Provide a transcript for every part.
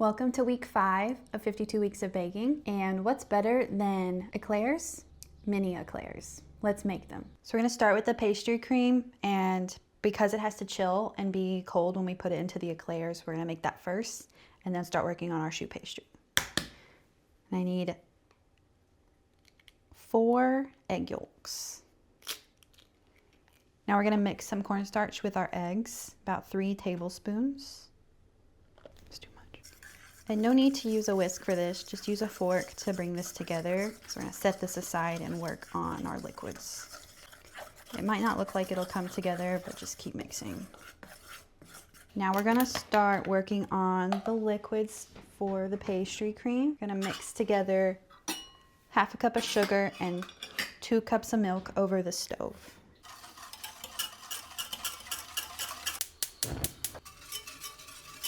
Welcome to week 5 of 52 weeks of baking. And what's better than eclairs? Mini eclairs. Let's make them. So we're gonna start with the pastry cream, and because it has to chill and be cold when we put it into the eclairs, we're gonna make that first and then start working on our choux pastry. And I need 4 egg yolks. Now we're gonna mix some cornstarch with our eggs, about 3 tablespoons. It's too much. And no need to use a whisk for this, just use a fork to bring this together. So we're gonna set this aside and work on our liquids. It might not look like it'll come together, but just keep mixing. Now we're gonna start working on the liquids for the pastry cream. We're gonna mix together 1/2 cup of sugar and 2 cups of milk over the stove.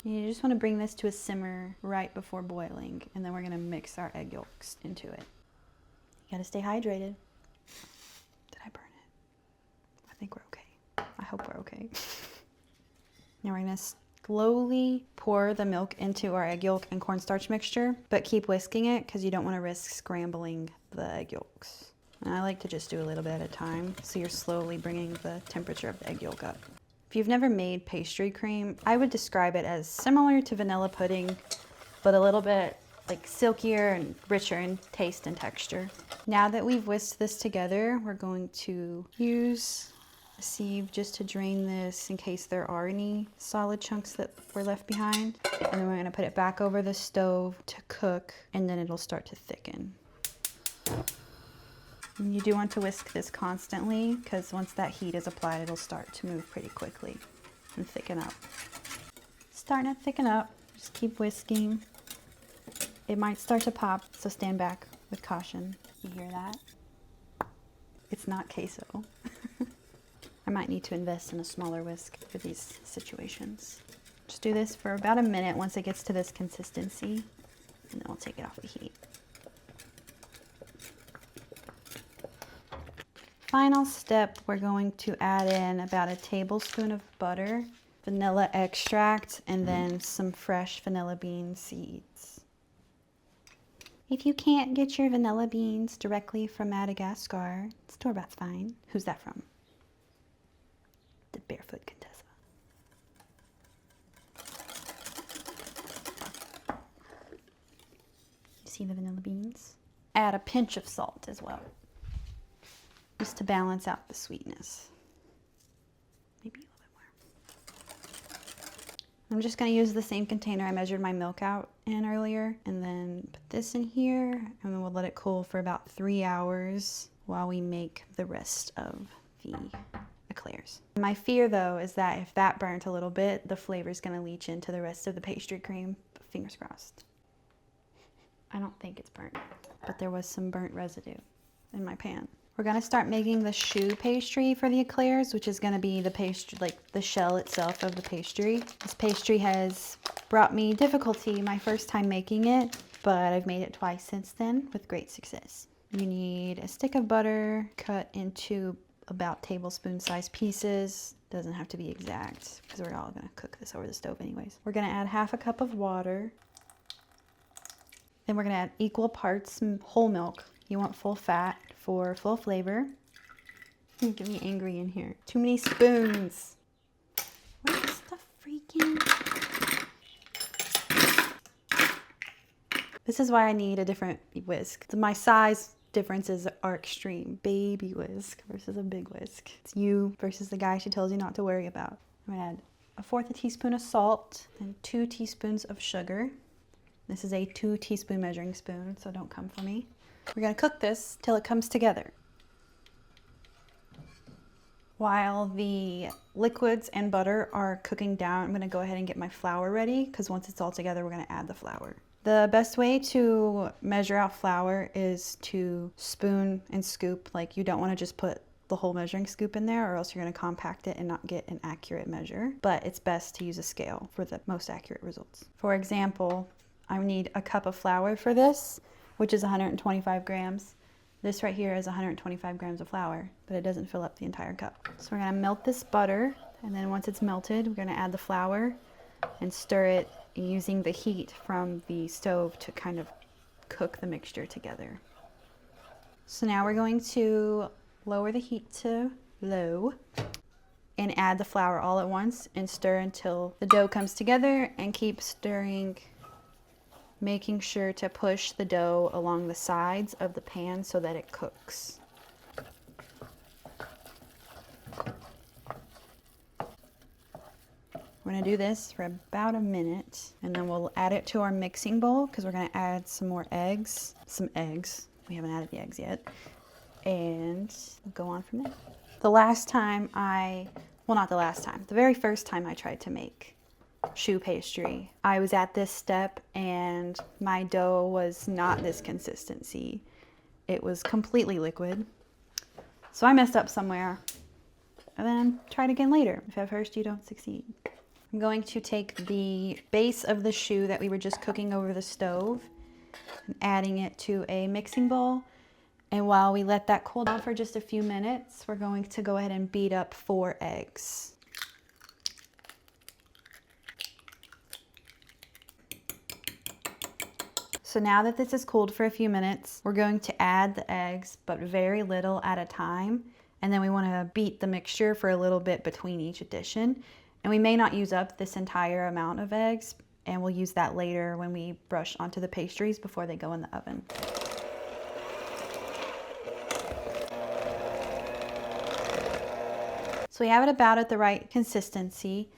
You just want to bring this to a simmer right before boiling, and then we're going to mix our egg yolks into it. You got to stay hydrated. Did I burn it? I think we're okay. I hope we're okay. Now we're going to slowly pour the milk into our egg yolk and cornstarch mixture, but keep whisking it because you don't want to risk scrambling the egg yolks. And I like to just do a little bit at a time, so you're slowly bringing the temperature of the egg yolk up. If you've never made pastry cream, I would describe it as similar to vanilla pudding, but a little bit like silkier and richer in taste and texture. Now that we've whisked this together, we're going to use a sieve just to drain this in case there are any solid chunks that were left behind. And then we're going to put it back over the stove to cook, and then it'll start to thicken. And you do want to whisk this constantly because once that heat is applied, it'll start to move pretty quickly and thicken up. Starting to thicken up, just keep whisking. It might start to pop, so stand back with caution. You hear that? It's not queso. I might need to invest in a smaller whisk for these situations. Just do this for about a minute once it gets to this consistency, and then we'll take it off the heat. Final step, we're going to add in about a tablespoon of butter, vanilla extract, and then some fresh vanilla bean seeds. If you can't get your vanilla beans directly from Madagascar, store-bought's fine. Who's that from? The Barefoot Contessa. You see the vanilla beans? Add a pinch of salt as well, just to balance out the sweetness. Maybe a little bit more. I'm just going to use the same container I measured my milk out in earlier, and then put this in here, and then we'll let it cool for about 3 hours while we make the rest of the eclairs. My fear though is that if that burnt a little bit, the flavor is going to leach into the rest of the pastry cream, but fingers crossed. I don't think it's burnt, but there was some burnt residue in my pan. We're gonna start making the choux pastry for the eclairs, which is gonna be the pastry, like the shell itself of the pastry. This pastry has brought me difficulty my first time making it, but I've made it twice since then with great success. You need a stick of butter cut into about tablespoon-sized pieces. Doesn't have to be exact because we're all gonna cook this over the stove anyways. We're gonna add 1/2 cup of water. Then we're gonna add equal parts whole milk. You want full fat for full flavor. You get me angry in here. Too many spoons. Where's the freaking... This is why I need a different whisk. My size differences are extreme. Baby whisk versus a big whisk. It's you versus the guy she tells you not to worry about. I'm gonna add 1/4 teaspoon of salt and 2 teaspoons of sugar. This is a 2 teaspoon measuring spoon, so don't come for me. We're gonna cook this till it comes together. While the liquids and butter are cooking down, I'm gonna go ahead and get my flour ready because once it's all together, we're gonna add the flour. The best way to measure out flour is to spoon and scoop. Like, you don't wanna just put the whole measuring scoop in there or else you're gonna compact it and not get an accurate measure. But it's best to use a scale for the most accurate results. For example, I need a cup of flour for this, which is 125 grams. This right here is 125 grams of flour, but it doesn't fill up the entire cup. So we're gonna melt this butter, and then once it's melted, we're gonna add the flour and stir it using the heat from the stove to kind of cook the mixture together. So now we're going to lower the heat to low and add the flour all at once and stir until the dough comes together, and keep stirring, making sure to push the dough along the sides of the pan so that it cooks. We're going to do this for about a minute, and then we'll add it to our mixing bowl because we're going to add some more eggs. Some eggs. We haven't added the eggs yet. And we'll go on from there. The last time well, not the last time, the very first time I tried to make choux pastry, I was at this step and my dough was not this consistency. It was completely liquid. So I messed up somewhere and then tried again later. If at first you don't succeed. I'm going to take the base of the choux that we were just cooking over the stove and adding it to a mixing bowl. And while we let that cool down for just a few minutes, we're going to go ahead and beat up 4 eggs. So now that this is cooled for a few minutes, we're going to add the eggs, but very little at a time. And then we want to beat the mixture for a little bit between each addition. And we may not use up this entire amount of eggs, and we'll use that later when we brush onto the pastries before they go in the oven. So we have it about at the right consistency.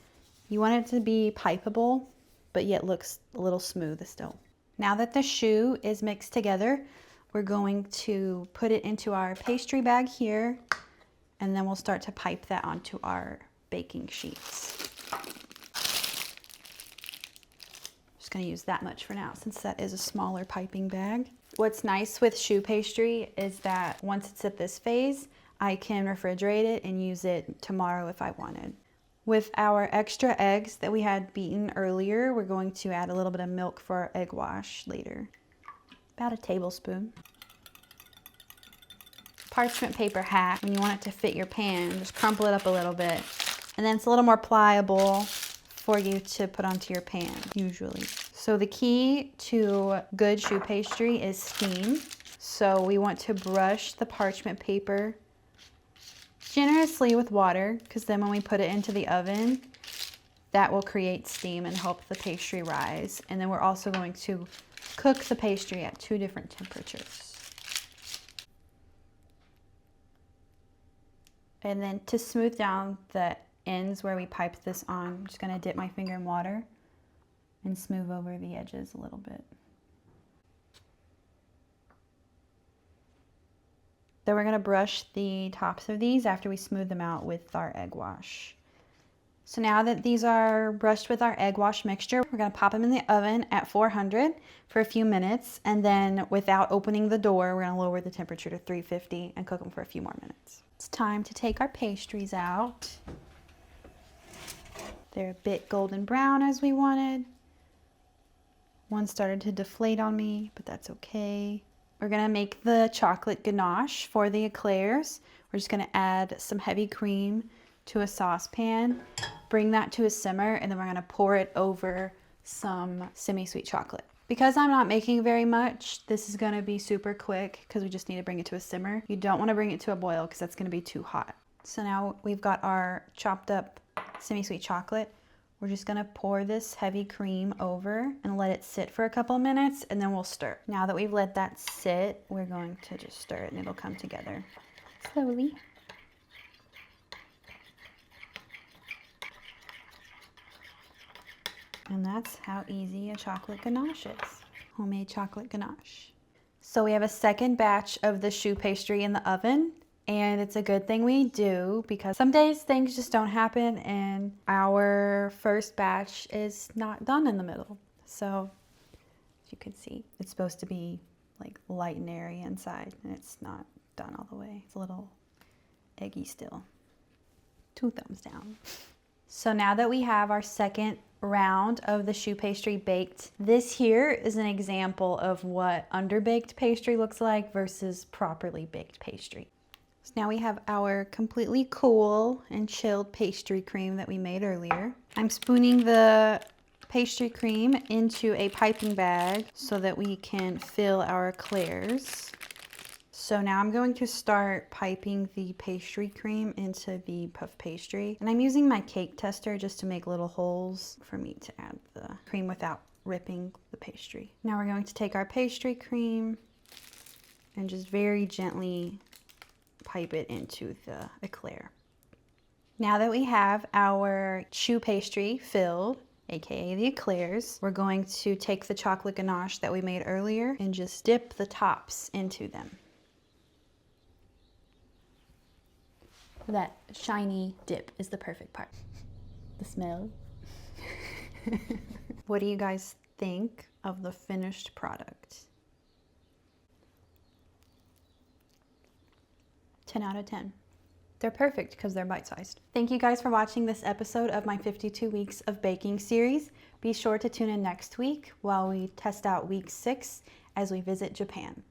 You want it to be pipeable, but yet looks a little smooth still. Now that the choux is mixed together, we're going to put it into our pastry bag here, and then we'll start to pipe that onto our baking sheets. Just gonna use that much for now since that is a smaller piping bag. What's nice with choux pastry is that once it's at this phase, I can refrigerate it and use it tomorrow if I wanted. With our extra eggs that we had beaten earlier, we're going to add a little bit of milk for our egg wash later. About a tablespoon. Parchment paper hack, when you want it to fit your pan, just crumple it up a little bit. And then it's a little more pliable for you to put onto your pan, usually. So the key to good choux pastry is steam. So we want to brush the parchment paper generously with water, because then when we put it into the oven, that will create steam and help the pastry rise. And then we're also going to cook the pastry at 2 different temperatures. And then to smooth down the ends where we piped this on, I'm just going to dip my finger in water and smooth over the edges a little bit. Then we're going to brush the tops of these after we smooth them out with our egg wash. So now that these are brushed with our egg wash mixture, we're going to pop them in the oven at 400 for a few minutes, and then without opening the door, we're going to lower the temperature to 350 and cook them for a few more minutes. It's time to take our pastries out. They're a bit golden brown as we wanted. One started to deflate on me, but that's okay. We're gonna make the chocolate ganache for the eclairs. We're just gonna add some heavy cream to a saucepan, bring that to a simmer, and then we're gonna pour it over some semi-sweet chocolate. Because I'm not making very much, this is gonna be super quick because we just need to bring it to a simmer. You don't wanna bring it to a boil because that's gonna be too hot. So now we've got our chopped up semi-sweet chocolate. We're just gonna pour this heavy cream over and let it sit for a couple minutes, and then we'll stir. Now that we've let that sit, we're going to just stir it and it'll come together slowly. And that's how easy a chocolate ganache is. Homemade chocolate ganache. So we have a second batch of the choux pastry in the oven. And it's a good thing we do, because some days things just don't happen and our first batch is not done in the middle. So as you can see, it's supposed to be like light and airy inside, and it's not done all the way. It's a little eggy still. 2 thumbs down. So now that we have our second round of the choux pastry baked, this here is an example of what underbaked pastry looks like versus properly baked pastry. So now we have our completely cool and chilled pastry cream that we made earlier. I'm spooning the pastry cream into a piping bag so that we can fill our eclairs. So now I'm going to start piping the pastry cream into the puff pastry. And I'm using my cake tester just to make little holes for me to add the cream without ripping the pastry. Now we're going to take our pastry cream and just very gently pipe it into the eclair. Now that we have our choux pastry filled, aka the eclairs, we're going to take the chocolate ganache that we made earlier and just dip the tops into them. That shiny dip is the perfect part. The smell. What do you guys think of the finished product? 10 out of 10. They're perfect because they're bite-sized. Thank you guys for watching this episode of my 52 Weeks of Baking series. Be sure to tune in next week while we test out week 6 as we visit Japan.